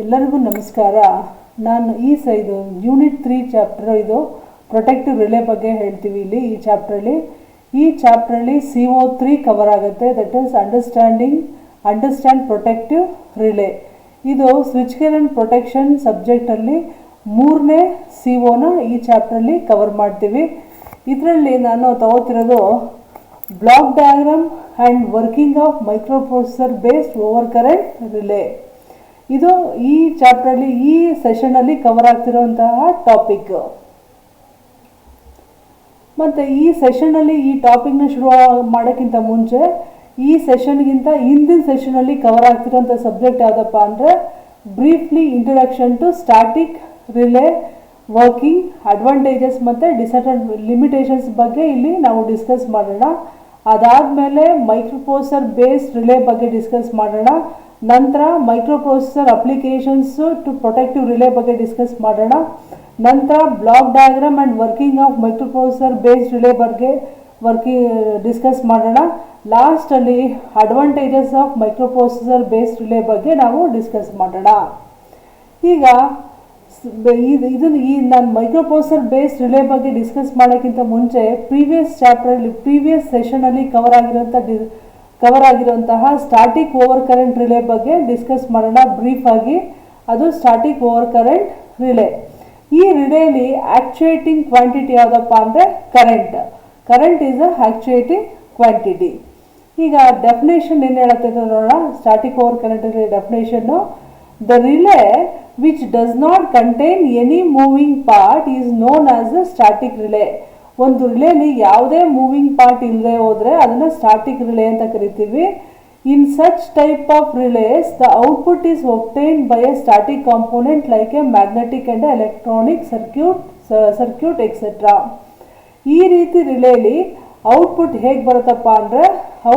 ಎಲ್ಲರಿಗೂ ನಮಸ್ಕಾರ. ನಾನು ಇದು ಯೂನಿಟ್ 3 ಚಾಪ್ಟರ್, ಇದು ಪ್ರೊಟೆಕ್ಟಿವ್ ರಿಲೇ ಬಗ್ಗೆ ಹೇಳ್ತೀವಿ ಇಲ್ಲಿ ಈ ಚಾಪ್ಟ್ರಲ್ಲಿ. ಈ ಚಾಪ್ಟ್ರಲ್ಲಿ CO3 ಕವರ್ ಆಗುತ್ತೆ, that is understand protective relay. ಇದು ಸ್ವಿಚ್ ಗೇರ್ ಆ್ಯಂಡ್ ಪ್ರೊಟೆಕ್ಷನ್ ಸಬ್ಜೆಕ್ಟಲ್ಲಿ 3ನೇ CO ಈ ಚಾಪ್ಟ್ರಲ್ಲಿ ಕವರ್ ಮಾಡ್ತೀವಿ. ಇದರಲ್ಲಿ ನಾನು ತಗೋತಿರೋದು block diagram and working of microprocessor based over current relay. ಇದು ಈ ಚಾಪ್ಟ್ರಲ್ಲಿ ಈ ಸೆಷನಲ್ಲಿ ಕವರ್ ಆಗ್ತಿರೋಂತಹ ಟಾಪಿಕ್. ಮತ್ತು ಈ ಸೆಷನಲ್ಲಿ ಈ ಟಾಪಿಕ್ನ ಶುರು ಮಾಡೋಕ್ಕಿಂತ ಮುಂಚೆ ಈ ಸೆಷನ್ಗಿಂತ ಹಿಂದಿನ ಸೆಷನಲ್ಲಿ ಕವರ್ ಆಗ್ತಿರೋಂಥ ಸಬ್ಜೆಕ್ಟ್ ಯಾವುದಪ್ಪ ಅಂದರೆ briefly introduction to static relay working, advantages ಮತ್ತು ಲಿಮಿಟೇಷನ್ಸ್ ಬಗ್ಗೆ ಇಲ್ಲಿ ನಾವು ಡಿಸ್ಕಸ್ ಮಾಡೋಣ. ಅದಾದಮೇಲೆ ಮೈಕ್ರೋಪ್ರೊಸೆಸರ್ ಬೇಸ್ಡ್ ರಿಲೇ ಬಗ್ಗೆ ಡಿಸ್ಕಸ್ ಮಾಡೋಣ. ನಂತರ microprocessor applications to protective relay ಬಗ್ಗೆ ಡಿಸ್ಕಸ್ ಮಾಡೋಣ. ನಂತರ block diagram and working of microprocessor based relay ಬಗ್ಗೆ ಡಿಸ್ಕಸ್ ಮಾಡೋಣ. ಲಾಸ್ಟಲ್ಲಿ advantages of microprocessor based relay ಬಗ್ಗೆ ನಾವು ಡಿಸ್ಕಸ್ ಮಾಡೋಣ. ಈಗ ನಾನು ಮೈಕ್ರೋಪ್ರೊಸೆಸರ್ ಬೇಸ್ಡ್ ರಿಲೇ ಬಗ್ಗೆ ಡಿಸ್ಕಸ್ ಮಾಡೋಕ್ಕಿಂತ ಮುಂಚೆ ಪ್ರೀವಿಯಸ್ ಸೆಷನಲ್ಲಿ ಕವರ್ ಆಗಿರುವಂತಹ ಸ್ಟಾಟಿಕ್ ಓವರ್ ಕರೆಂಟ್ ರಿಲೇ ಬಗ್ಗೆ ಡಿಸ್ಕಸ್ ಮಾಡೋಣ ಬ್ರೀಫ್ ಆಗಿ. ಅದು ಸ್ಟಾಟಿಕ್ ಓವರ್ ಕರೆಂಟ್ ರಿಲೇ. ಈ ರಿಲೇಲಿ ಆಕ್ಚುಯೇಟಿಂಗ್ ಕ್ವಾಂಟಿಟಿ ಯಾವುದಪ್ಪ ಅಂದರೆ ಕರೆಂಟ್ ಈಸ್ ಅ ಆಕ್ಚುಯೇಟಿಂಗ್ ಕ್ವಾಂಟಿಟಿ. ಈಗ ಡೆಫಿನೇಷನ್ ಏನು ಹೇಳುತ್ತೆ ನೋಡೋಣ. Static over current relay definition: the relay which does not contain any moving part is known as a static relay. ಒಂದು ರಿಲೇಲಿ ಯಾವುದೇ ಮೂವಿಂಗ್ ಪಾರ್ಟ್ ಇಲ್ಲದೆ ಹೋದರೆ ಅದನ್ನು ಸ್ಟಾಟಿಕ್ ರಿಲೇ ಅಂತ ಕರಿತೀವಿ. In such type of relays the output is obtained by a static component like a magnetic and electronic circuit etcetera. ಈ ರೀತಿ ರಿಲೇಲಿ output ಹೇಗೆ ಬರುತ್ತಪ್ಪ ಅಂದರೆ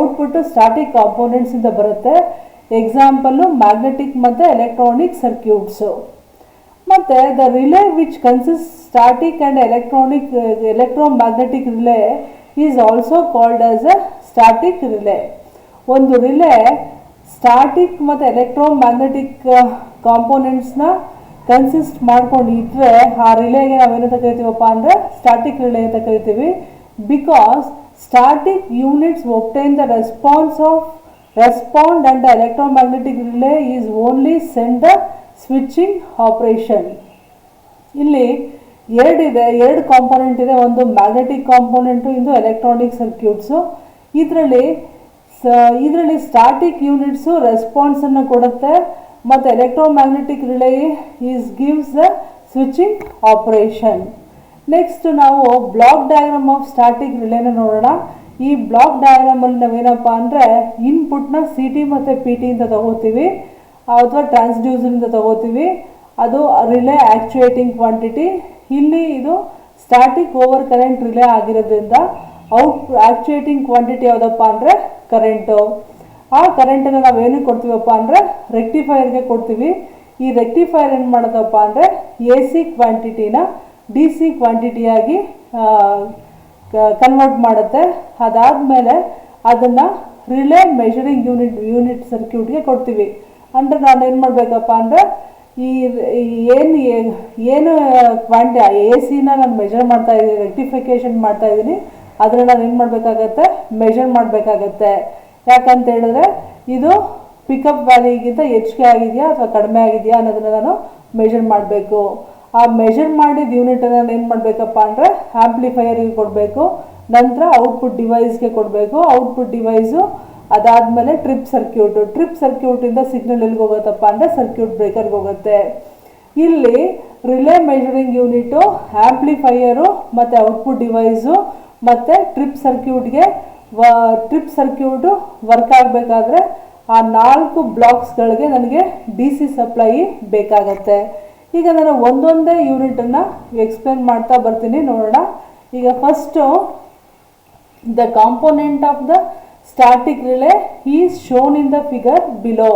ಔಟ್ಪುಟ್ಟು ಸ್ಟಾಟಿಕ್ ಕಾಂಪೋನೆಂಟ್ಸಿಂದ ಬರುತ್ತೆ. ಎಕ್ಸಾಂಪಲ್ಲು ಮ್ಯಾಗ್ನೆಟಿಕ್ ಮತ್ತು ಎಲೆಕ್ಟ್ರಾನಿಕ್ ಸರ್ಕ್ಯೂಟ್ಸು. ಮತ್ತು the relay which consist static and electromagnetic relay is also called as a static relay. ಒಂದು relay static ಮತ್ತು ಎಲೆಕ್ಟ್ರೋಮ್ಯಾಗ್ನೆಟಿಕ್ ಕಾಂಪೋನೆಂಟ್ಸ್ನ ಕನ್ಸಿಸ್ಟ್ ಮಾಡ್ಕೊಂಡು ಇಟ್ಟರೆ ಆ ರಿಲೇಗೆ ನಾವೇನಂತ ಕರಿತೀವಪ್ಪ ಅಂದರೆ ಸ್ಟಾಟಿಕ್ ರಿಲೇ ಅಂತ ಕರಿತೀವಿ. Because static units obtain the respond and the electromagnetic relay is only send the switching operation. ಇಲ್ಲಿ ಎರಡು ಕಾಂಪೋನೆಂಟ್ ಇದೆ, ಒಂದು ಮ್ಯಾಗ್ನೆಟಿಕ್ ಕಾಂಪೋನೆಂಟು, ಇಂದು ಎಲೆಕ್ಟ್ರಾನಿಕ್ ಸರ್ಕ್ಯೂಟ್ಸು. ಇದರಲ್ಲಿ ಸ್ಟಾಟಿಕ್ ಯೂನಿಟ್ಸು ರೆಸ್ಪಾನ್ಸನ್ನು ಕೊಡುತ್ತೆ ಮತ್ತು electromagnetic relay gives the switching operation. Next ನಾವು ಬ್ಲಾಕ್ ಡಯಾಗ್ರಾಮ್ ಆಫ್ ಸ್ಟಾಟಿಕ್ ರಿಲೇನ ನೋಡೋಣ. ಈ ಬ್ಲಾಕ್ ಡಯಾಗ್ರಾಮಲ್ಲಿ ನಾವೇನಪ್ಪ ಅಂದರೆ ಇನ್ಪುಟ್ನ CT ಮತ್ತು PT ಅಂತ ತಗೋತೀವಿ ಅಥವಾ ಟ್ರಾನ್ಸ್ಡ್ಯೂಸರಿಂದ ತಗೋತೀವಿ. ಅದು ರಿಲೇ ಆ್ಯಕ್ಚುಯೇಟಿಂಗ್ ಕ್ವಾಂಟಿಟಿ. ಇಲ್ಲಿ ಇದು ಸ್ಟಾಟಿಕ್ ಓವರ್ ಕರೆಂಟ್ ರಿಲೇ ಆಗಿರೋದ್ರಿಂದ ಆ್ಯಕ್ಚುಯೇಟಿಂಗ್ ಕ್ವಾಂಟಿಟಿ ಯಾವುದಪ್ಪ ಅಂದರೆ ಕರೆಂಟು. ಆ ಕರೆಂಟನ್ನು ನಾವೇನಿಗೆ ಕೊಡ್ತೀವಪ್ಪ ಅಂದರೆ ರೆಕ್ಟಿಫೈಯರ್ಗೆ ಕೊಡ್ತೀವಿ. ಈ ರೆಕ್ಟಿಫೈಯರ್ ಏನು ಮಾಡೋದಪ್ಪ ಅಂದರೆ AC ಕ್ವಾಂಟಿಟಿನ DC ಕ್ವಾಂಟಿಟಿಯಾಗಿ ಕನ್ವರ್ಟ್ ಮಾಡುತ್ತೆ. ಅದಾದಮೇಲೆ ಅದನ್ನು ರಿಲೇ ಮೆಷರಿಂಗ್ ಯೂನಿಟ್ ಸರ್ಕ್ಯೂಟ್ಗೆ ಕೊಡ್ತೀವಿ. ಅಂದರೆ ನಾನು ಏನು ಮಾಡಬೇಕಪ್ಪ ಅಂದರೆ ಏನು AC-ನ ನಾನು ಮೆಷರ್ ಮಾಡ್ತಾಯಿದ್ದೀನಿ, ರೆಕ್ಟಿಫಿಕೇಷನ್ ಮಾಡ್ತಾಯಿದ್ದೀನಿ, ಅದನ್ನು ನಾನು ಏನು ಮಾಡಬೇಕಾಗತ್ತೆ, ಮೆಷರ್ ಮಾಡಬೇಕಾಗತ್ತೆ. ಯಾಕಂತ ಹೇಳಿದ್ರೆ ಇದು ಪಿಕಪ್ ವ್ಯಾಲ್ಯೂಗಿಂತ ಹೆಚ್ಚಿಗೆ ಆಗಿದೆಯಾ ಅಥವಾ ಕಡಿಮೆ ಆಗಿದೆಯಾ ಅನ್ನೋದನ್ನು ನಾನು ಮೆಷರ್ ಮಾಡಬೇಕು. ಆ ಮೆಷರ್ ಮಾಡಿದ ಯೂನಿಟನ್ನು ನಾನು ಏನು ಮಾಡಬೇಕಪ್ಪ ಅಂದರೆ ಆ್ಯಂಪ್ಲಿಫೈಯರ್ಗೆ ಕೊಡಬೇಕು. ನಂತರ ಔಟ್ಪುಟ್ ಡಿವೈಸ್ಗೆ ಕೊಡಬೇಕು. ಔಟ್ಪುಟ್ ಡಿವೈಸು ಅದಾದಮೇಲೆ ಟ್ರಿಪ್ ಸರ್ಕ್ಯೂಟಿಂದ ಸಿಗ್ನಲ್ ಎಲ್ಲಿಗೆ ಹೋಗುತ್ತಪ್ಪ ಅಂದರೆ ಸರ್ಕ್ಯೂಟ್ ಬ್ರೇಕರ್ಗೆ ಹೋಗುತ್ತೆ. ಇಲ್ಲಿ ರಿಲೇ ಮೆಷರಿಂಗ್ ಯೂನಿಟು, ಆ್ಯಂಪ್ಲಿಫೈಯರು ಮತ್ತು ಔಟ್ಪುಟ್ ಡಿವೈಸು ಮತ್ತು ಟ್ರಿಪ್ ಸರ್ಕ್ಯೂಟು ವರ್ಕ್ ಆಗಬೇಕಾದ್ರೆ ಆ 4 ಬ್ಲಾಕ್ಸ್ಗಳಿಗೆ ನನಗೆ DC ಸಪ್ಲೈ ಬೇಕಾಗತ್ತೆ. ಈಗ ನಾನು ಒಂದೊಂದೇ ಯೂನಿಟನ್ನು ಎಕ್ಸ್ಪ್ಲೇನ್ ಮಾಡ್ತಾ ಬರ್ತೀನಿ, ನೋಡೋಣ. ಈಗ first the component of the static relay is shown in the figure below.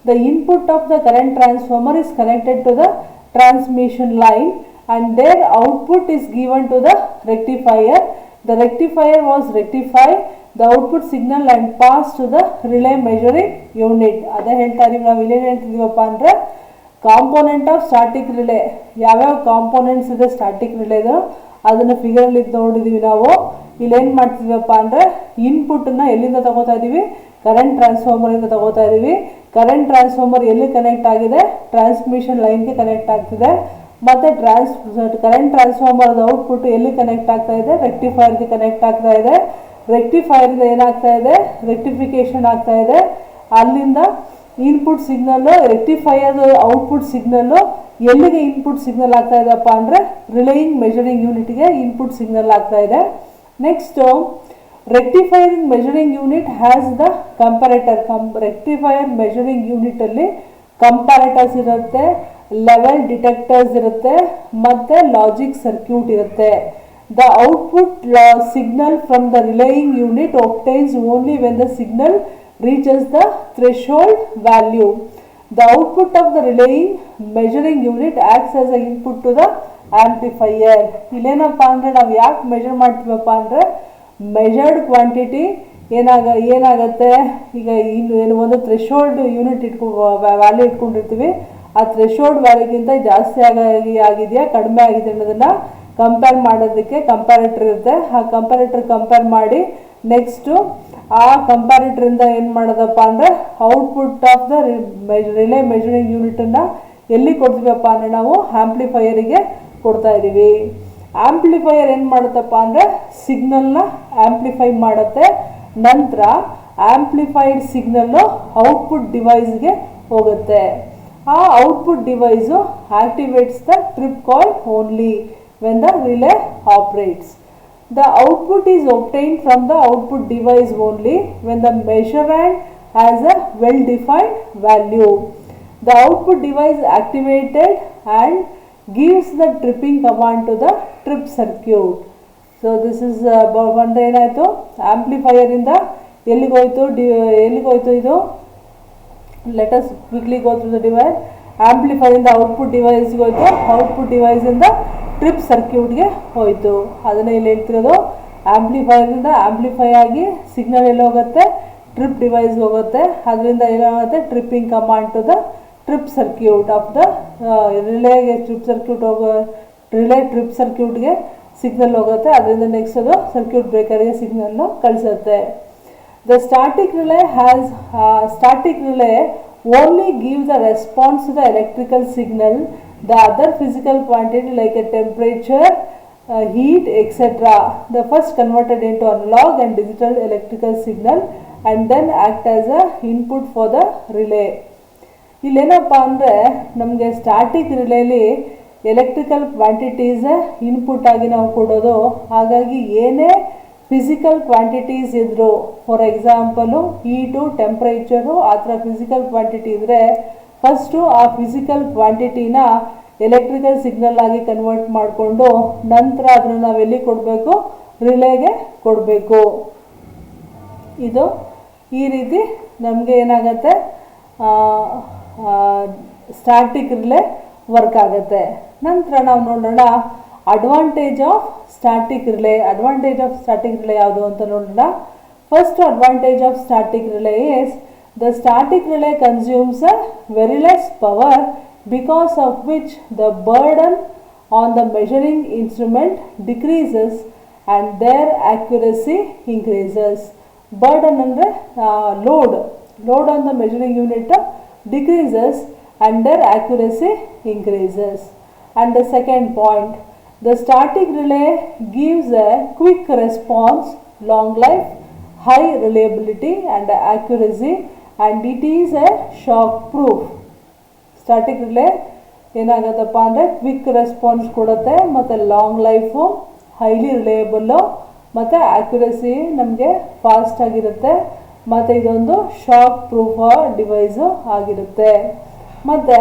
The input of the current transformer is connected to the transmission line and their output is given to the rectifier. The rectifier was rectified the output signal and passed to the relay measuring unit. ಅದೇ ಹೇಳ್ತಾ ಇದೀವಿ ನಾವು. ಇಲ್ಲಿ ಏನು ಹೇಳ್ತಿದ್ದೀವಪ್ಪ ಅಂದರೆ component of static relay, ಯಾವ್ಯಾವ components ಇದೆ static ರಿಲೇದು ಅದನ್ನು ಫಿಗರಲ್ಲಿ ನೋಡಿದ್ದೀವಿ ನಾವು. ಇಲ್ಲೇನು ಮಾಡ್ತಿದ್ದೀವಪ್ಪ ಅಂದರೆ ಇನ್ಪುಟನ್ನು ಎಲ್ಲಿಂದ ತಗೋತಾ ಇದ್ದೀವಿ, ಕರೆಂಟ್ ಟ್ರಾನ್ಸ್ಫಾರ್ಮರಿಂದ ತಗೋತಾ ಇದ್ದೀವಿ. ಕರೆಂಟ್ ಟ್ರಾನ್ಸ್ಫಾರ್ಮರ್ ಎಲ್ಲಿ ಕನೆಕ್ಟ್ ಆಗಿದೆ, ಟ್ರಾನ್ಸ್ಮಿಷನ್ ಲೈನ್ಗೆ ಕನೆಕ್ಟ್ ಆಗ್ತಿದೆ. ಮತ್ತು ಕರೆಂಟ್ ಟ್ರಾನ್ಸ್ಫಾರ್ಮರ್ದ ಔಟ್ಪುಟ್ ಎಲ್ಲಿ ಕನೆಕ್ಟ್ ಆಗ್ತಾ ಇದೆ, ರೆಕ್ಟಿಫೈರ್ಗೆ ಕನೆಕ್ಟ್ ಆಗ್ತಾ ಇದೆ. ರೆಕ್ಟಿಫೈರಿಂದ ಏನಾಗ್ತಾ ಇದೆ, ರೆಕ್ಟಿಫಿಕೇಷನ್ ಆಗ್ತಾ ಇದೆ. ಅಲ್ಲಿಂದ input signal, rectifier output signal ಎಲ್ಲಿಗೆ ಇನ್ಪುಟ್ ಸಿಗ್ನಲ್ ಆಗ್ತಾ ಇದೆಪ್ಪ ಅಂದರೆ ರಿಲೇಯಿಂಗ್ ಮೆಜರಿಂಗ್ ಯೂನಿಟ್ಗೆ ಇನ್ಪುಟ್ ಸಿಗ್ನಲ್ ಆಗ್ತಾ ಇದೆ. Next rectifying measuring unit has the comparator. Rectifier measuring ಯೂನಿಟಲ್ಲಿ ಕಂಪ್ಯಾರೇಟರ್ಸ್ ಇರುತ್ತೆ, ಲೆವೆಲ್ ಡಿಟೆಕ್ಟರ್ಸ್ ಇರುತ್ತೆ ಮತ್ತು ಲಾಜಿಕ್ ಸರ್ಕ್ಯೂಟ್ ಇರುತ್ತೆ. The output signal from the relaying unit obtains only when the signal reaches the threshold value. The output of the relaying measuring unit acts as an input to the amplifier. ಇಲ್ಲೇನಪ್ಪ ಅಂದರೆ ನಾವು ಯಾಕೆ measure ಮಾಡ್ತೀವಪ್ಪ ಅಂದರೆ measured quantity ಏನಾಗುತ್ತೆ, ಈಗ ಏನು ಒಂದು threshold unit value ಇಟ್ಕೊಂಡಿರ್ತೀವಿ, ಆ ಥ್ರೆಶೋಲ್ಡ್ ವ್ಯಾಲ್ಯೂಗಿಂತ ಜಾಸ್ತಿ ಆಗಿದೆಯಾ ಕಡಿಮೆ ಆಗಿದೆ ಅನ್ನೋದನ್ನು ಕಂಪೇರ್ ಮಾಡೋದಕ್ಕೆ ಕಂಪ್ಯಾರೇಟರ್ ಇರುತ್ತೆ. ಆ ಕಂಪ್ಯಾರೇಟರ್ ಕಂಪೇರ್ ಮಾಡಿ ನೆಕ್ಸ್ಟು ಆ ಕಂಪ್ಯಾರೇಟರಿಂದ ಏನು ಮಾಡೋದಪ್ಪ ಅಂದರೆ output of the relay measuring ಯೂನಿಟನ್ನು ಎಲ್ಲಿ ಕೊಡ್ತೀವಪ್ಪ ಅಂದರೆ ನಾವು ಆಂಪ್ಲಿಫೈಯರಿಗೆ ಕೊಡ್ತಾ ಇದ್ದೀವಿ. ಆಂಪ್ಲಿಫೈಯರ್ ಏನು ಮಾಡುತ್ತಪ್ಪ ಅಂದರೆ ಸಿಗ್ನಲ್ನ ಆಂಪ್ಲಿಫೈ ಮಾಡುತ್ತೆ. ನಂತರ ಆಂಪ್ಲಿಫೈಡ್ ಸಿಗ್ನಲ್ಲು ಔಟ್ಪುಟ್ ಡಿವೈಸ್ಗೆ ಹೋಗುತ್ತೆ. ಆ output device activates the trip coil only when the relay operates. The output is obtained from the output device only when the measurand has a well-defined value. The output device activated and gives the tripping command to the trip circuit. So this is ಒಂದು ಏನಾಯಿತು, ಆಂಪ್ಲಿಫೈಯರಿಂದ ಎಲ್ಲಿಗೋಯ್ತು ಇದು, let us quickly go through the device. ಆಂಪ್ಲಿಫೈರಿಂದ output ಡಿವೈಸ್ಗೆ ಹೋಯ್ತು, output ಡಿವೈಸಿಂದ trip ಸರ್ಕ್ಯೂಟ್ಗೆ ಹೋಯಿತು. ಅದನ್ನೇ ಇಲ್ಲಿ ಹೇಳ್ತಿರೋದು, ಆಂಪ್ಲಿಫೈರಿಂದ ಆಂಪ್ಲಿಫೈ ಆಗಿ ಸಿಗ್ನಲ್ ಎಲ್ಲಿ ಹೋಗುತ್ತೆ, ಟ್ರಿಪ್ ಡಿವೈಸ್ಗೆ ಹೋಗುತ್ತೆ. ಅದರಿಂದ ಏನಾಗುತ್ತೆ, tripping command to the trip circuit of the ರಿಲೇಗೆ ಟ್ರಿಪ್ ಸರ್ಕ್ಯೂಟ್ಗೆ ಸಿಗ್ನಲ್ ಹೋಗುತ್ತೆ. ಅದರಿಂದ ನೆಕ್ಸ್ಟ್ ಅದು ಸರ್ಕ್ಯೂಟ್ ಬ್ರೇಕರ್ಗೆ ಸಿಗ್ನಲ್ಲು ಕಳಿಸುತ್ತೆ. The static relay only give the response to the electrical signal. The other physical quantity like a temperature, heat, etc. the first converted into analog and digital electrical signal and then act as a input for the relay. ಇಲ್ಲೇನಪ್ಪ ಅಂದರೆ ನಮಗೆ static ರಿಲೇಲಿ electrical quantities input ಆಗಿ ನಾವು ಕೊಡೋದು. ಹಾಗಾಗಿ ಏನೇ physical quantities ಇದ್ದರು, for example heat, temperature, ಆ ಥರ ಫಿಸಿಕಲ್ ಕ್ವಾಂಟಿಟಿ ಇದ್ದರೆ ಫಸ್ಟು ಆ ಫಿಸಿಕಲ್ ಕ್ವಾಂಟಿಟಿನ ಎಲೆಕ್ಟ್ರಿಕಲ್ ಸಿಗ್ನಲ್ ಆಗಿ ಕನ್ವರ್ಟ್ ಮಾಡಿಕೊಂಡು ನಂತರ ಅದನ್ನು ನಾವೆಲ್ಲಿ ಕೊಡಬೇಕು, ರಿಲೇಗೆ ಕೊಡಬೇಕು. ಇದು ಈ ರೀತಿ ನಮಗೆ ಏನಾಗುತ್ತೆ, ಸ್ಟಾಟಿಕ್ ರಿಲೇ ವರ್ಕ್ ಆಗುತ್ತೆ. ನಂತರ ನಾವು ನೋಡೋಣ advantage of static relay. Advantage of static relay ಯಾವುದು ಅಂತ ನೋಡೋಣ. First advantage of static relay is the static relay consumes a very less power because of which the burden on the measuring instrument decreases and their accuracy increases. Burden ಅಂದರೆ load on the measuring unit decreases and their accuracy increases. And the second point, the static relay gives a quick response, long life, high reliability and accuracy, and it is a shock proof. Static relay ಏನಾಗುತ್ತಪ್ಪ ಅಂದರೆ quick response ಕೊಡುತ್ತೆ ಮತ್ತು long life, highly ರಿಲೇಯಬಲ್ಲು ಮತ್ತು accuracy ನಮಗೆ ಫಾಸ್ಟಾಗಿರುತ್ತೆ ಮತ್ತು ಇದೊಂದು shock proof device ಆಗಿರುತ್ತೆ. ಮತ್ತು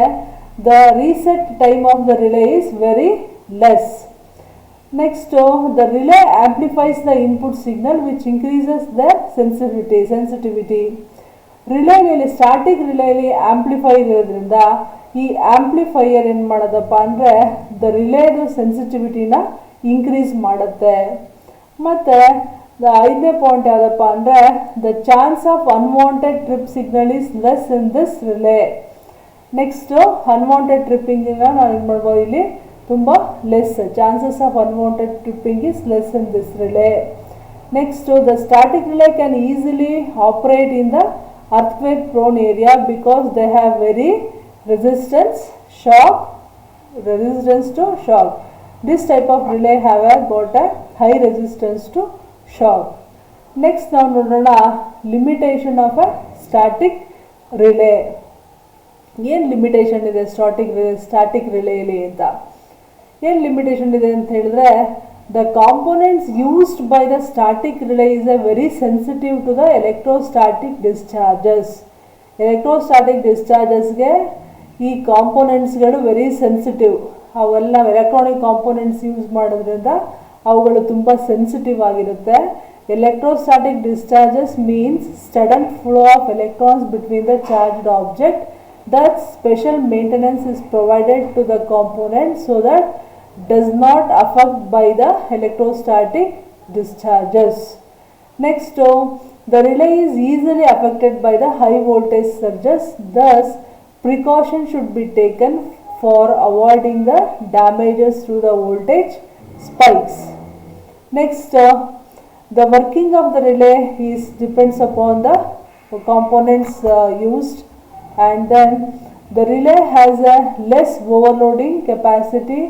the reset time of the relay is very less. Next the relay amplifies the input signal which increases the sensitivity. ರಿಲೇನಲ್ಲಿ ಸ್ಟಾಟಿಕ್ ರಿಲೇಲಿ ಆಂಪ್ಲಿಫೈರ್ ಇರೋದ್ರಿಂದ ಈ ಆಂಪ್ಲಿಫೈಯರ್ ಏನು ಮಾಡೋದಪ್ಪ ಅಂದರೆ ದ ರಿಲೇದು ಸೆನ್ಸಿಟಿವಿಟಿನ ಇನ್ಕ್ರೀಸ್ ಮಾಡುತ್ತೆ. ಮತ್ತು ಐದನೇ ಪಾಯಿಂಟ್ ಯಾವುದಪ್ಪ ಅಂದರೆ the chance of unwanted trip signal is less in this relay. Next unwanted ಟ್ರಿಪ್ಪಿಂಗಿನ ನಾವು ಏನು ಮಾಡ್ಬೋದು, ಇಲ್ಲಿ ತುಂಬ less, chances of unwanted tripping is less in this relay. Next the static relay can easily operate in the earthquake prone area because they have very resistance to shock. This type of relay have got a high resistance to shock. Next now nodona limitation of a static relay. ಏನು limitation ಇದೆ static ರಿಲೇಲಿ ಅಂತ, ಏನು limitation ಇದೆ ಅಂತ ಹೇಳಿದ್ರೆ, the components used by the static relay is very sensitive to the electrostatic discharges. Electrostatic dischargesಗೆ ಈ ಕಾಂಪೋನೆಂಟ್ಸ್ಗಳು ವೆರಿ ಸೆನ್ಸಿಟಿವ್. ಅವೆಲ್ಲ ಎಲೆಕ್ಟ್ರಾನಿಕ್ ಕಾಂಪೋನೆಂಟ್ಸ್ ಯೂಸ್ ಮಾಡೋದ್ರಿಂದ ಅವುಗಳು ತುಂಬ ಸೆನ್ಸಿಟಿವ್ ಆಗಿರುತ್ತೆ. Electrostatic discharges means sudden flow of electrons between the charged object. That special maintenance is provided to the component so that does not affect by the electrostatic discharges. Next, the relay is easily affected by the high voltage surges. Thus, precaution should be taken for avoiding the damages through the voltage spikes. Next, the working of the relay depends upon the components used, and then the relay has a less overloading capacity.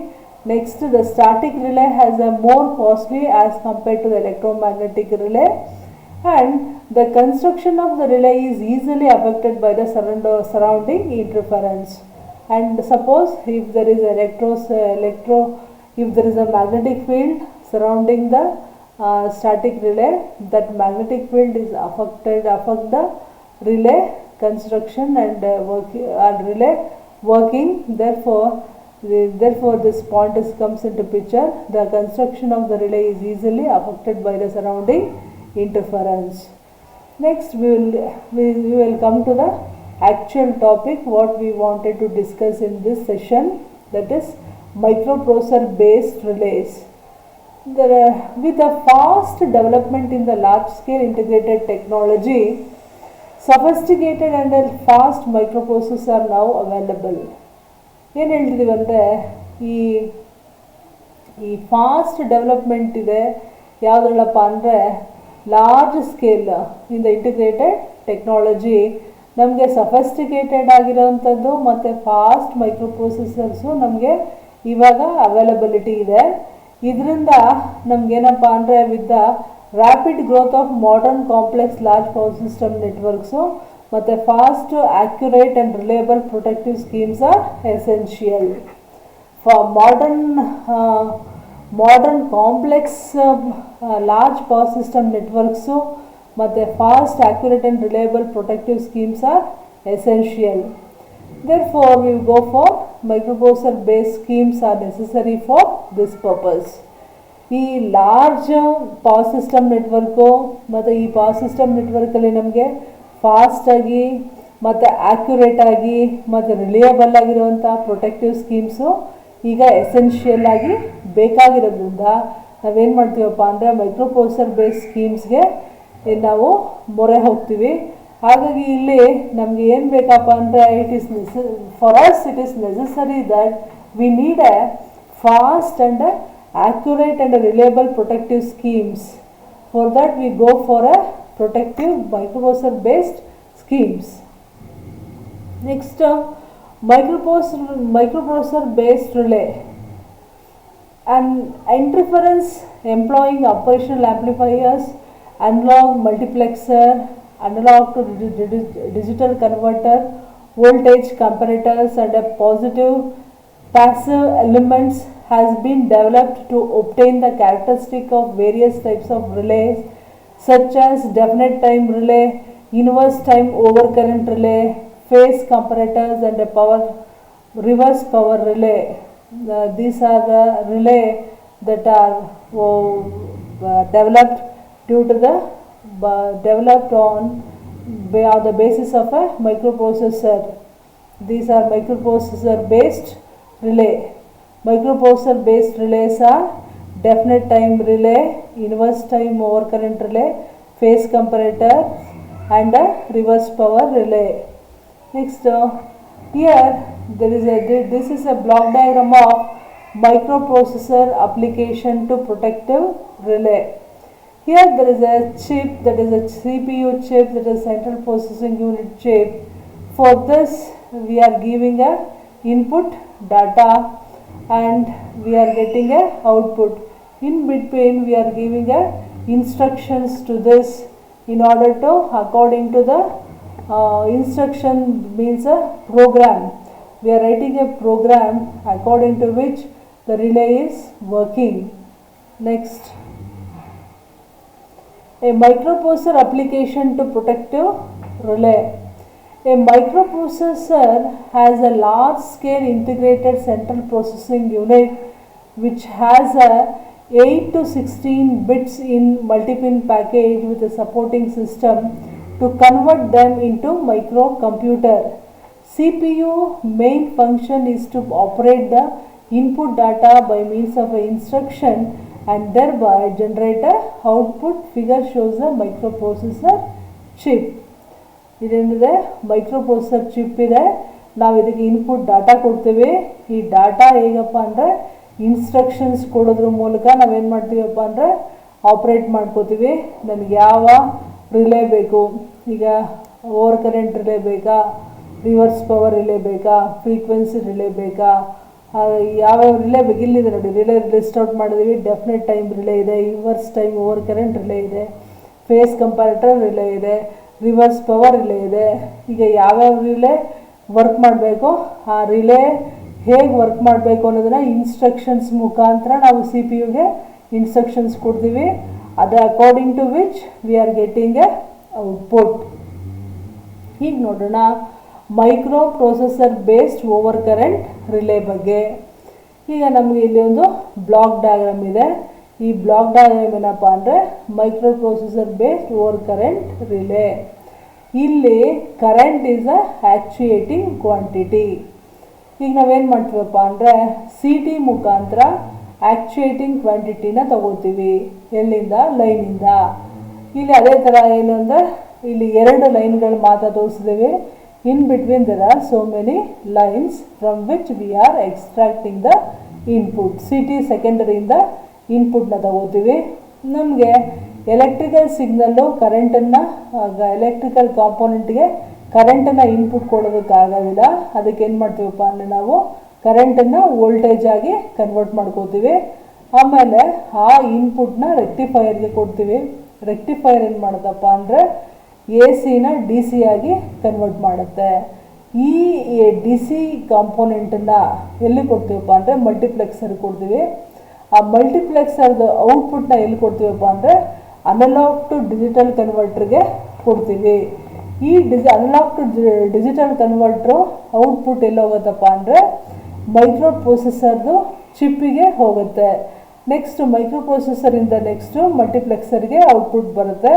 Next, the static relay has a more costly as compared to the electromagnetic relay, and the construction of the relay is easily affected by the surrounding interference. And suppose if there is if there is a magnetic field surrounding the static relay, that magnetic field is affect the relay construction and relay working. Therefore this point comes into picture. The construction of the relay is easily affected by the surrounding interference. Next we will come to the actual topic what we wanted to discuss in this session, that is microprocessor based relays. With the fast development in the large scale integrated technology, sophisticated and fast microprocessors are now available. ಏನು ಹೇಳ್ತಿದ್ದೀವಿ ಅಂದರೆ, ಈ fast development ಇದೆ ಯಾವುದ್ರಲ್ಲಪ್ಪ ಅಂದರೆ large scale in the integrated technology. ನಮಗೆ sophisticated ಆಗಿರೋವಂಥದ್ದು ಮತ್ತು fast ಮೈಕ್ರೋಪ್ರೊಸೆಸರ್ಸು ನಮಗೆ ಇವಾಗ availability ಇದೆ. ಇದರಿಂದ ನಮಗೇನಪ್ಪ ಅಂದರೆ with the rapid growth of modern complex large power system networks ಮತ್ತು fast accurate and reliable protective schemes are essential. For modern complex large power system networks ಮತ್ತು fast accurate and reliable protective schemes are essential. Therefore, we go for microprocessor based schemes are necessary for this purpose. ಈ large power system network ಮತ್ತು ಈ power system ನೆಟ್ವರ್ಕಲ್ಲಿ ನಮಗೆ ಫಾಸ್ಟಾಗಿ ಮತ್ತು ಆ್ಯಕ್ಯುರೇಟಾಗಿ ಮತ್ತು ರಿಲಿಯಬಲ್ ಆಗಿರುವಂಥ protective schemes ಈಗ ಎಸೆನ್ಷಿಯಲ್ ಆಗಿ ಬೇಕಾಗಿರೋದ್ರಿಂದ ನಾವೇನು ಮಾಡ್ತೀವಪ್ಪ ಅಂದರೆ ಮೈಕ್ರೋಪ್ರೊಸೆಸರ್ ಬೇಸ್ಡ್ ಸ್ಕೀಮ್ಸ್ಗೆ ನಾವು ಮೊರೆ ಹೋಗ್ತೀವಿ. ಹಾಗಾಗಿ ಇಲ್ಲಿ ನಮಗೆ ಏನು ಬೇಕಪ್ಪ ಅಂದರೆ for us it is necessary that we need A fast and accurate and reliable protective schemes. For that we go for a protective microprocessor based schemes. Next, microprocessor based relay. An interference employing operational amplifiers, analog multiplexer, analog to digital converter, voltage comparators and a positive passive elements has been developed to obtain the characteristic of various types of relays such as definite time relay, inverse time overcurrent relay, phase comparators and a reverse power relay. These are the relay that are developed on the basis of a microprocessor. These are microprocessor based relay. Microprocessor based relays are definite time relay, inverse time overcurrent relay, phase comparator and a reverse power relay. Next, Here this is a block diagram of microprocessor application to protective relay. Here there is a chip, that is a CPU chip, that is central processing unit chip. For this we are giving a input data and we are getting a output. In between we are giving a instructions to this in order to, according to the instruction means a program. We are writing a program according to which the relay is working. Next, a microprocessor application to protective relay. A microprocessor has a large scale integrated central processing unit which has a 8 to 16 bits in multi-pin package with a supporting system to convert them into microcomputer. CPU main function is to operate the input data by means of an instruction and thereby generate a output. Figure shows the microprocessor chip. ಇದೇನಿದೆ, microprocessor chip ಇದೆ. ನಾವು ಇದಕ್ಕೆ input data ಕೊಡ್ತೀವಿ. ಈ data ಹೇಗಪ್ಪ ಅಂದರೆ instructions ಕೊಡೋದ್ರ ಮೂಲಕ ನಾವೇನು ಮಾಡ್ತೀವಪ್ಪ ಅಂದರೆ ಆಪ್ರೇಟ್ ಮಾಡ್ಕೋತೀವಿ. ನನಗೆ ಯಾವ ರಿಲೇ ಬೇಕು, ಈಗ ಓವರ್ ಕರೆಂಟ್ ರಿಲೇ ಬೇಕಾ, ರಿವರ್ಸ್ ಪವರ್ ರಿಲೇ ಬೇಕಾ, ಫ್ರೀಕ್ವೆನ್ಸಿ ರಿಲೇ ಬೇಕಾ, ಯಾವ್ಯಾವ ರಿಲೇ ಬೇಕು. ಇಲ್ಲಿದೆ ನೋಡಿ, ರಿಲೇ ಲಿಸ್ಟ್ ಔಟ್ ಮಾಡಿದ್ವಿ. ಡೆಫಿನೆಟ್ ಟೈಮ್ ರಿಲೇ ಇದೆ, reverse time over current relay ಇದೆ, ಫೇಸ್ ಕಂಪ್ಯಾರೇಟರ್ ರಿಲೇ ಇದೆ, ರಿವರ್ಸ್ ಪವರ್ ರಿಲೇ ಇದೆ. ಈಗ ಯಾವ್ಯಾವ ರಿಲೇ ವರ್ಕ್ ಮಾಡಬೇಕು, ಆ ರಿಲೇ ಹೇಗೆ ವರ್ಕ್ ಮಾಡಬೇಕು ಅನ್ನೋದನ್ನು ಇನ್ಸ್ಟ್ರಕ್ಷನ್ಸ್ ಮುಖಾಂತರ ನಾವು ಸಿ ಪಿ ಯುಗೆ ಇನ್ಸ್ಟ್ರಕ್ಷನ್ಸ್ ಕೊಡ್ತೀವಿ. ಅದು according to which we are getting a output. ಈಗ ನೋಡೋಣ microprocessor based over current relay ಬಗ್ಗೆ. ಈಗ ನಮಗೆ ಇಲ್ಲಿ ಒಂದು ಬ್ಲಾಕ್ ಡಯಾಗ್ರಾಮ್ ಇದೆ. ಈ ಬ್ಲಾಕ್ ಡಯಾಗ್ರಾಮ್ ಏನಪ್ಪ ಅಂದರೆ micro processor based over current relay. ಇಲ್ಲಿ ಕರೆಂಟ್ ಈಸ್ ಅ ಆ್ಯಕ್ಚುಯೇಟಿಂಗ್ ಕ್ವಾಂಟಿಟಿ. ಈಗ ನಾವೇನು ಮಾಡ್ತೀವಪ್ಪ ಅಂದರೆ ಸಿ ಟಿ ಮುಖಾಂತರ ಆ್ಯಕ್ಚುಯೇಟಿಂಗ್ ಕ್ವಾಂಟಿಟಿನ ತಗೋತೀವಿ. ಎಲ್ಲಿಂದ? ಲೈನಿಂದ. ಇಲ್ಲಿ ಅದೇ ಥರ ಏನು ಅಂದರೆ ಇಲ್ಲಿ 2 ಲೈನ್ಗಳು ಮಾತ್ರ ತೋರಿಸಿದ್ದೀವಿ. In between there are so many lines from which we are extracting the input. C T ಸೆಕೆಂಡರಿಯಿಂದ ಇನ್ಪುಟ್ನ ತಗೋತೀವಿ. ನಮಗೆ ಎಲೆಕ್ಟ್ರಿಕಲ್ ಸಿಗ್ನಲ್ಲು ಕರೆಂಟನ್ನು, ಎಲೆಕ್ಟ್ರಿಕಲ್ ಕಾಂಪೋನೆಂಟ್ಗೆ ಕರೆಂಟನ್ನು ಇನ್ಪುಟ್ ಕೊಡೋದಕ್ಕಾಗೋದಿಲ್ಲ. ಅದಕ್ಕೆ ಏನು ಮಾಡ್ತೀವಪ್ಪ ಅಂದರೆ ನಾವು ಕರೆಂಟನ್ನು ವೋಲ್ಟೇಜ್ ಆಗಿ ಕನ್ವರ್ಟ್ ಮಾಡ್ಕೋತೀವಿ. ಆಮೇಲೆ ಆ ಇನ್ಪುಟ್ನ ರೆಕ್ಟಿಫೈಯರ್ಗೆ ಕೊಡ್ತೀವಿ. ರೆಕ್ಟಿಫೈಯರ್ ಏನು ಮಾಡೋದಪ್ಪ ಅಂದರೆ ಎ ಸಿನ ಡಿ ಸಿ ಆಗಿ ಕನ್ವರ್ಟ್ ಮಾಡುತ್ತೆ. ಈ ಡಿ ಸಿ ಕಾಂಪೋನೆಂಟನ್ನು ಎಲ್ಲಿ ಕೊಡ್ತೀವಪ್ಪ ಅಂದರೆ ಮಲ್ಟಿಪ್ಲೆಕ್ಸರ್ ಕೊಡ್ತೀವಿ. ಆ ಮಲ್ಟಿಪ್ಲೆಕ್ಸರ್ದು ಔಟ್ಪುಟ್ನ ಎಲ್ಲಿ ಕೊಡ್ತೀವಪ್ಪ ಅಂದರೆ ಅನಲಾಗ್ ಟು ಡಿಜಿಟಲ್ ಕನ್ವರ್ಟ್ರಿಗೆ ಕೊಡ್ತೀವಿ. ಈ ಅನಲಾಗ್ ಟು ಡಿಜಿಟಲ್ ಕನ್ವರ್ಟ್ರು ಔಟ್ಪುಟ್ ಎಲ್ಲಿ ಹೋಗುತ್ತಪ್ಪ ಅಂದರೆ ಮೈಕ್ರೋ ಪ್ರೊಸೆಸರ್ದು ಚಿಪ್ಪಿಗೆ ಹೋಗುತ್ತೆ. ನೆಕ್ಸ್ಟ್ ಮೈಕ್ರೋ ಪ್ರೊಸೆಸರಿಂದ ನೆಕ್ಸ್ಟು ಮಲ್ಟಿಪ್ಲೆಕ್ಸರ್ಗೆ ಔಟ್ಪುಟ್ ಬರುತ್ತೆ.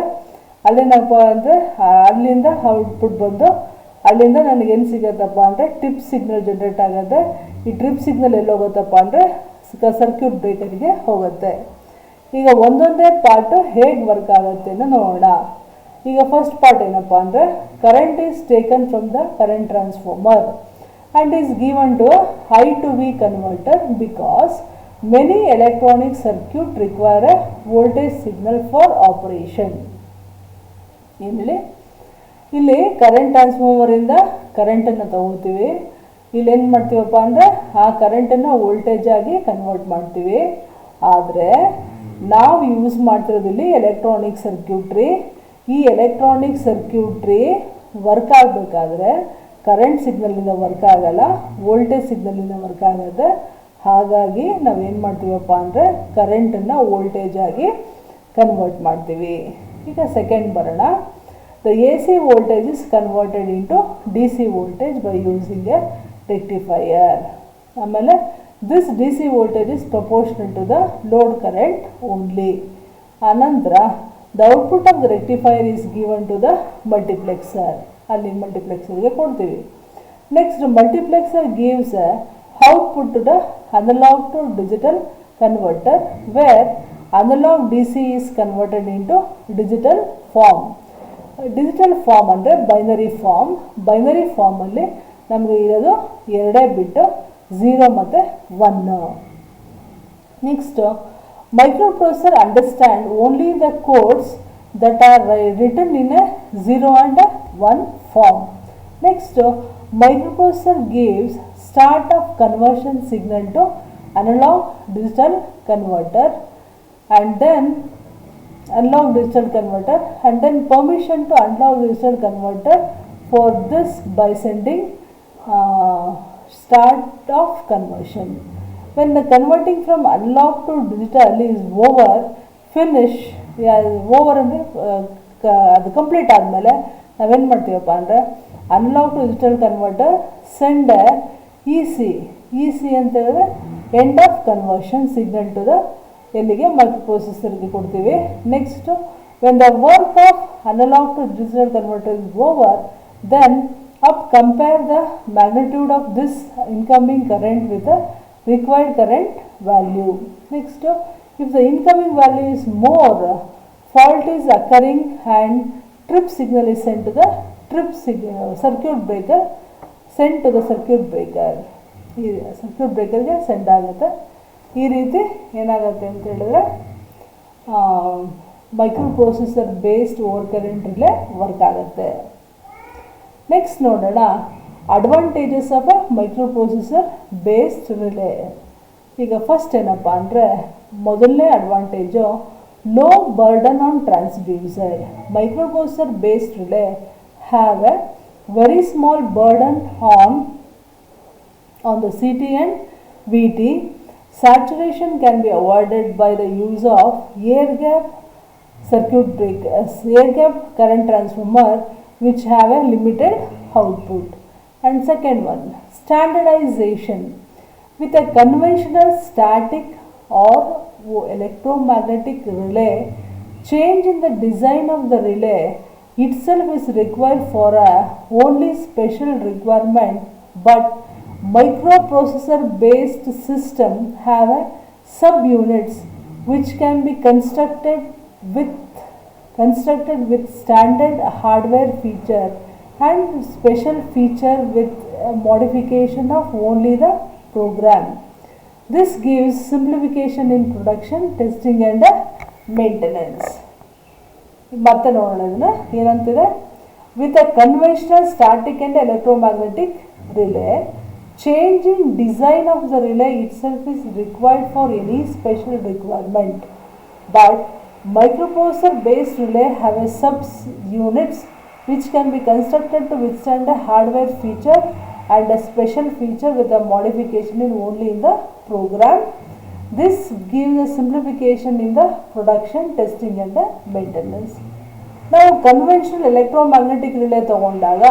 ಅಲ್ಲೇನಪ್ಪ ಅಂದರೆ ಅಲ್ಲಿಂದ ಔಟ್ಪುಟ್ ಬಂದು ಅಲ್ಲಿಂದ ನನಗೇನು ಸಿಗುತ್ತಪ್ಪ ಅಂದರೆ ಟ್ರಿಪ್ ಸಿಗ್ನಲ್ ಜನ್ರೇಟ್ ಆಗುತ್ತೆ. ಈ ಟ್ರಿಪ್ ಸಿಗ್ನಲ್ ಎಲ್ಲಿ ಹೋಗುತ್ತಪ್ಪ ಅಂದರೆ ಸರ್ಕ್ಯೂಟ್ ಬ್ರೇಕರ್ಗೆ ಹೋಗುತ್ತೆ. ಈಗ ಒಂದೊಂದೇ ಪಾರ್ಟು ಹೇಗೆ ವರ್ಕ್ ಆಗುತ್ತೆ ಅಂತ ನೋಡೋಣ. ಈಗ ಫಸ್ಟ್ ಪಾರ್ಟ್ ಏನಪ್ಪ ಅಂದರೆ current is taken from the current transformer and is given to I to V converter because many electronic circuit require a voltage signal for operation. ಇಲ್ಲಿ ಕರೆಂಟ್ ಟ್ರಾನ್ಸ್ಫಾರ್ಮರಿಂದ ಕರೆಂಟನ್ನು ತಗೋತೀವಿ. ಇಲ್ಲಿ ಏನು ಮಾಡ್ತೀವಪ್ಪ ಅಂದರೆ ಆ ಕರೆಂಟನ್ನು ವೋಲ್ಟೇಜ್ ಆಗಿ ಕನ್ವರ್ಟ್ ಮಾಡ್ತೀವಿ. ಆದರೆ ನಾವು ಯೂಸ್ ಮಾಡ್ತಿರೋದಿಲ್ಲಿ ಎಲೆಕ್ಟ್ರಾನಿಕ್ ಸರ್ಕ್ಯೂಟ್ರಿ. ಈ ಎಲೆಕ್ಟ್ರಾನಿಕ್ ಸರ್ಕ್ಯೂಟ್ರಿ ವರ್ಕ್ ಆಗಬೇಕಾದ್ರೆ ಕರೆಂಟ್ ಸಿಗ್ನಲಿಂದ ವರ್ಕ್ ಆಗಲ್ಲ, ವೋಲ್ಟೇಜ್ ಸಿಗ್ನಲಿಂದ ವರ್ಕ್ ಆಗುತ್ತೆ. ಹಾಗಾಗಿ ನಾವೇನು ಮಾಡ್ತೀವಪ್ಪ ಅಂದರೆ ಕರೆಂಟನ್ನು ವೋಲ್ಟೇಜ್ ಆಗಿ ಕನ್ವರ್ಟ್ ಮಾಡ್ತೀವಿ. ಈಗ ಸೆಕೆಂಡ್ ಬರೋಣ. The A C voltage is converted into D C voltage by using a rectifier. ಆಮೇಲೆ this D C voltage is proportional to the load current only. ಆನಂತರ the output of the rectifier is given to the multiplexer. ಅಲ್ಲಿ ಮಲ್ಟಿಪ್ಲೆಕ್ಸರ್ಗೆ ಕೊಡ್ತೀವಿ. Next multiplexer gives output to the analogue to digital converter where analogue D C is converted into digital form. Digital form ಅಂದರೆ binary form. Binary ಫಾರ್ಮಲ್ಲಿ ನಮಗೆ ಇರೋದು ಎರಡೇ ಬಿಟ್ಟು 0 ಮತ್ತು 1. Next microprocessor understand only the codes that are written in a 0 and 1 form. Next microprocessor gives start of conversion signal to analog digital converter and then analog digital converter and then permission to analog digital converter for this by sending start of conversion. When the converting from analog to digital is over, finish over ಅಂದರೆ ಅದು complete ಆದಮೇಲೆ ನಾವೇನು ಮಾಡ್ತೀವಪ್ಪ ಅಂದರೆ analogue to digital converter send E C ಅಂತ ಹೇಳಿದ್ರೆ end of conversion signal to the ಎಲ್ಲಿಗೆ ಮೈಕ್ರೋಪ್ರೊಸೆಸರ್ಗೆ ಕೊಡ್ತೀವಿ. Next when the work of analogue to digital converter is over, then up compare the magnitude of this incoming current with the required current value. Next, if the incoming value is more, fault is occurring and trip signal is sent to the circuit breaker, sent to the circuit breaker. ಈ circuit ಬ್ರೇಕರ್ಗೆ send ಆಗುತ್ತೆ. ಈ ರೀತಿ ಏನಾಗುತ್ತೆ ಅಂತ ಹೇಳಿದ್ರೆ microprocessor based over current relay work ಆಗುತ್ತೆ. Next ನೋಡೋಣ advantages of a microprocessor based relay. ಈಗ ಫಸ್ಟ್ ಏನಪ್ಪ ಅಂದರೆ ಮೊದಲನೇ advantage low burden on transducer. Microprocessor based relay have a very small burden on the CT and VT. Saturation can be avoided by the use of air gap circuit breakers, air gap current transformer which have a limited output. And second one, standardization. With a conventional static or electromagnetic relay, change in the design of the relay itself is required for a only special requirement, but microprocessor based system have a subunits which can be constructed with standard hardware feature and special feature with modification of only the program. This gives simplification in production, testing and maintenance. ಮತ್ತೆ ನೋಡೋಣ ಇದನ್ನ ಏನಂತಿದೆ. With a conventional static and electromagnetic relay, change in design of the relay itself is required for any special requirement, but microprocessor based relay have a subunits which can be constructed to withstand a hardware feature and a special feature with a modification in only in the program. This gives a simplification in the production, testing and the maintenance. ನಾವು conventional electromagnetic relay ತಗೊಂಡಾಗ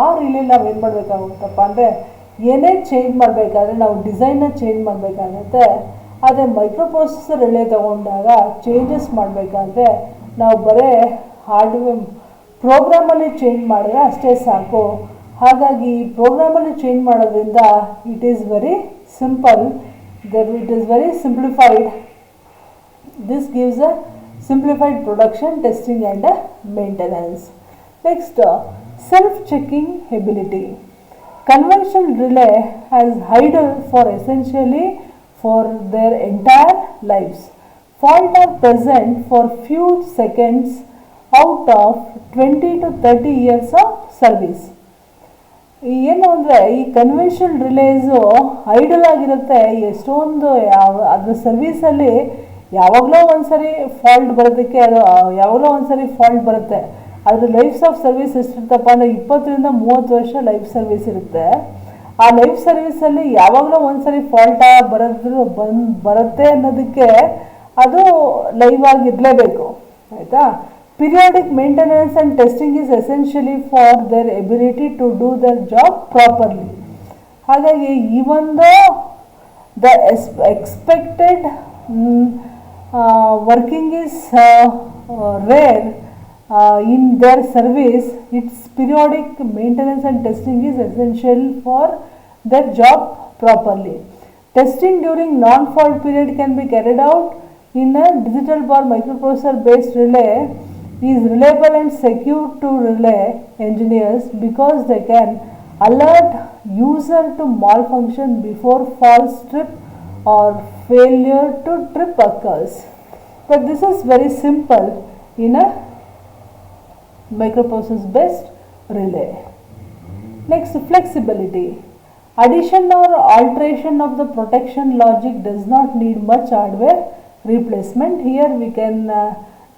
ಆ relay ನಾವು ಏನು ಮಾಡಬೇಕಾಗುತ್ತಪ್ಪ ಅಂದರೆ ಏನೇ change ಮಾಡಬೇಕಾದ್ರೆ ನಾವು ಡಿಸೈನ್ನ change ಮಾಡಬೇಕಾಗತ್ತೆ. ಆದರೆ ಮೈಕ್ರೋಪ್ರೊಸೆಸರ್ ರಿಲೇ ತಗೊಂಡಾಗ ಚೇಂಜಸ್ ಮಾಡಬೇಕಾದ್ರೆ ನಾವು ಬರೀ ಹಾರ್ಡ್ವೇರ್ ಪ್ರೋಗ್ರಾಮಲ್ಲಿ ಚೇಂಜ್ ಮಾಡಿದ್ರೆ ಅಷ್ಟೇ ಸಾಕು. ಹಾಗಾಗಿ ಪ್ರೋಗ್ರಾಮಲ್ಲಿ ಚೇಂಜ್ ಮಾಡೋದ್ರಿಂದ it is very simple, it is very simplified. This gives a simplified production, testing and maintenance. Next, self-checking ability. Conventional relay has idle for essentially for their entire lives. Fault are present for few seconds out of 20 to 30 years of service. ಏನು ಅಂದರೆ ಈ conventional ರಿಲೇಸು idle ಆಗಿರುತ್ತೆ. ಎಷ್ಟೊಂದು ಅದ್ರ ಸರ್ವೀಸಲ್ಲಿ ಯಾವಾಗಲೋ ಒಂದ್ಸರಿ fault ಬರೋದಕ್ಕೆ ಅದು ಯಾವಾಗಲೋ ಒಂದ್ಸರಿ ಫಾಲ್ಟ್ ಬರುತ್ತೆ. ಅದ್ರ ಲೈಫ್ಸ್ ಆಫ್ ಸರ್ವಿಸ್ ಎಷ್ಟಿರ್ತಪ್ಪ ಅಂದರೆ 20 ರಿಂದ 30 ವರ್ಷ ಲೈಫ್ ಸರ್ವಿಸ್ ಇರುತ್ತೆ. ಆ ಲೈಫ್ ಸರ್ವಿಸಲ್ಲಿ ಯಾವಾಗಲೋ ಒಂದ್ಸರಿ ಫಾಲ್ಟ್ ಬರುತ್ತೆ ಅನ್ನೋದಕ್ಕೆ ಅದು ಲೈವ್ ಆಗಿರಲೇಬೇಕು, ಆಯಿತಾ. Periodic maintenance and testing is essentially for their ability to do their job properly. ಹಾಗಾಗಿ ಈ ಒಂದು the expected working is rare in their service. Its periodic maintenance and testing is essential for their job properly. Testing during non-fault period can be carried out in a digital bar microprocessor based relay is reliable and secure to relay engineers because they can alert user to malfunction before false trip or failure to trip occurs. But this is very simple in a microprocessor based relay. Next, flexibility. Addition or alteration of the protection logic does not need much hardware replacement. Here we can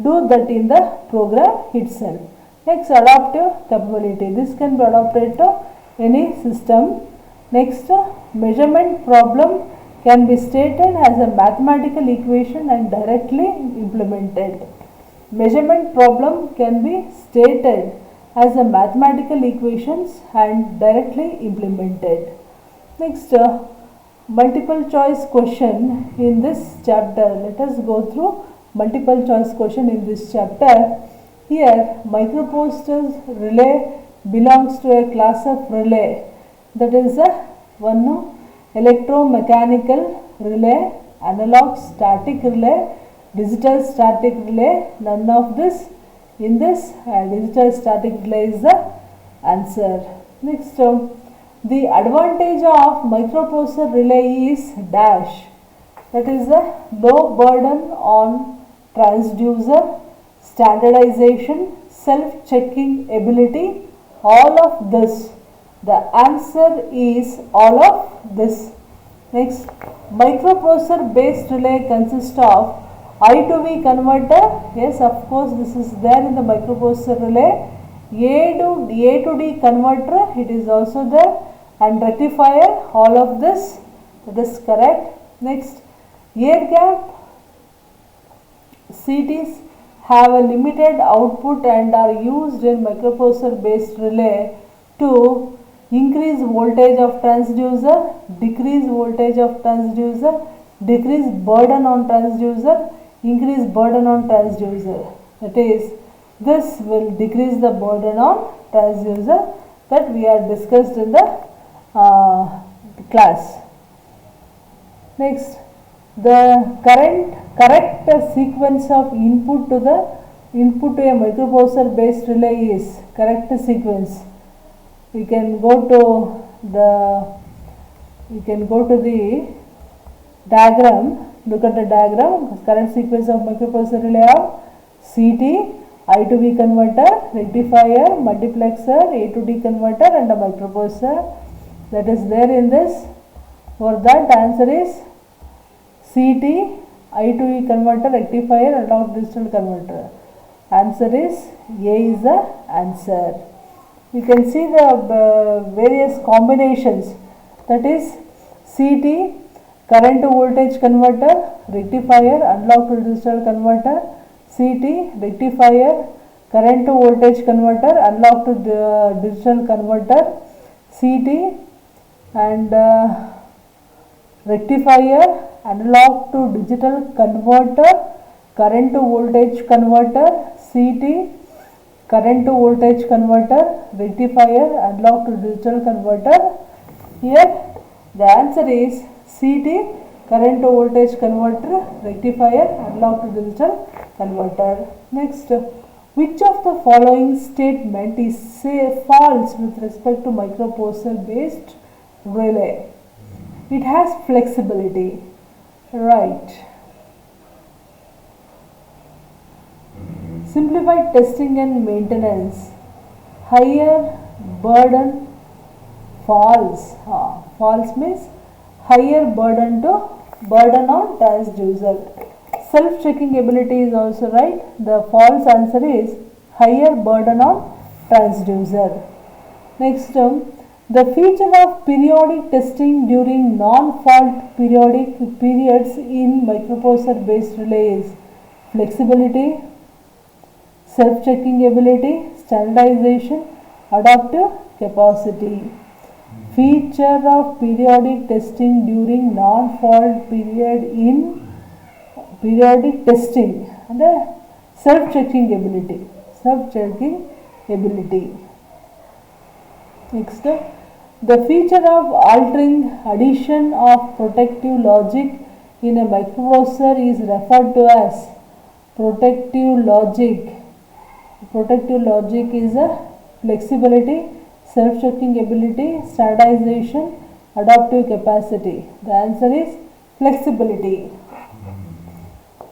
do that in the program itself. Next, adaptive capability. This can be adapted to any system. Next, measurement problem can be stated as a mathematical equation and directly implemented. Measurement problem can be stated as a mathematical equations and directly implemented. Next, multiple choice question in this chapter. Let us go through multiple choice question in this chapter. Here, microprocessor relay belongs to a class of relay, that is one electromechanical relay, analog static relay, digital static relay. None of this in this digital static relay is the answer. Next, the advantage of microprocessor relay is dash, that is a low burden on transducer, standardization, self-checking ability, all of this. The answer is all of this. Next, microprocessor based relay consists of I to V converter. Yes, of course, this is there in the microprocessor relay. A to D converter, it is also there, and rectifier, all of this, that is correct. Next, air gap CTs have a limited output and are used in microprocessor based relay to increase voltage of transducer, decrease voltage of transducer, decrease burden on transducer, increase burden on transducer. That is, this will decrease the burden on transducer that we are discussed in the class. Next, the correct sequence of input to a microprocessor based relay is correct sequence. We can go to the diagram. Look at the diagram. Current sequence of microprocessor relay of CT, I to V converter, rectifier, multiplexer, A to D converter, and a microprocessor. That is there in this. For that, answer is CT, I to V converter, rectifier, analog digital converter. Answer is A is the answer. You can see the various combinations, that is CT, current to voltage converter, rectifier, analog to digital converter, CT, rectifier, current to voltage converter, analog to digital converter, CT, and rectifier, analog to digital converter, current to voltage converter, CT, current to voltage converter, rectifier, analog to digital converter. Here the answer is CT, current to voltage converter, rectifier, analog to digital converter. Next, which of the following statement is false with respect to microprocessor based relay? It has flexibility. Right. Simplified testing and maintenance. Higher burden. False. False means higher burden on transducer. Self-checking ability is also right. The false answer is higher burden on transducer. Next, the feature of periodic testing during non-fault periodic periods in microprocessor based relay is flexibility, self-checking ability, standardization, adaptive capacity. Feature of periodic testing during non-fault period in periodic testing and self-checking ability. Next, the feature of altering addition of protective logic in a microprocessor is referred to as protective logic. Protective logic is a flexibility, self-checking ability, standardization, adaptive capacity. The answer is flexibility.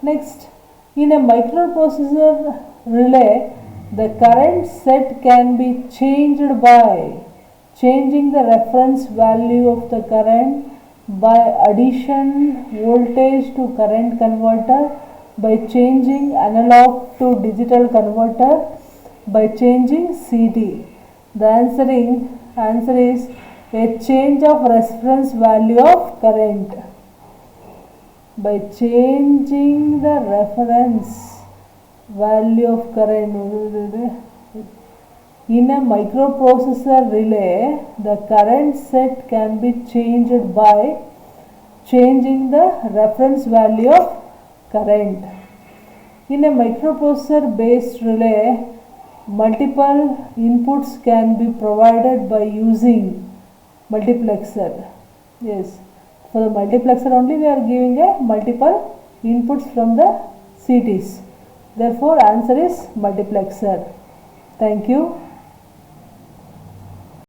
Next, in a microprocessor relay, the current set can be changed by changing the reference value of the current, by addition voltage to current converter, by changing analog to digital converter, by changing CD. The answer is a change of reference value of current. By changing the reference value of current. In a microprocessor relay, the current set can be changed by changing the reference value of current. In a microprocessor based relay, multiple inputs can be provided by using multiplexer. Yes, for the multiplexer only we are giving a multiple inputs from the CTs. Therefore, answer is multiplexer. Thank you.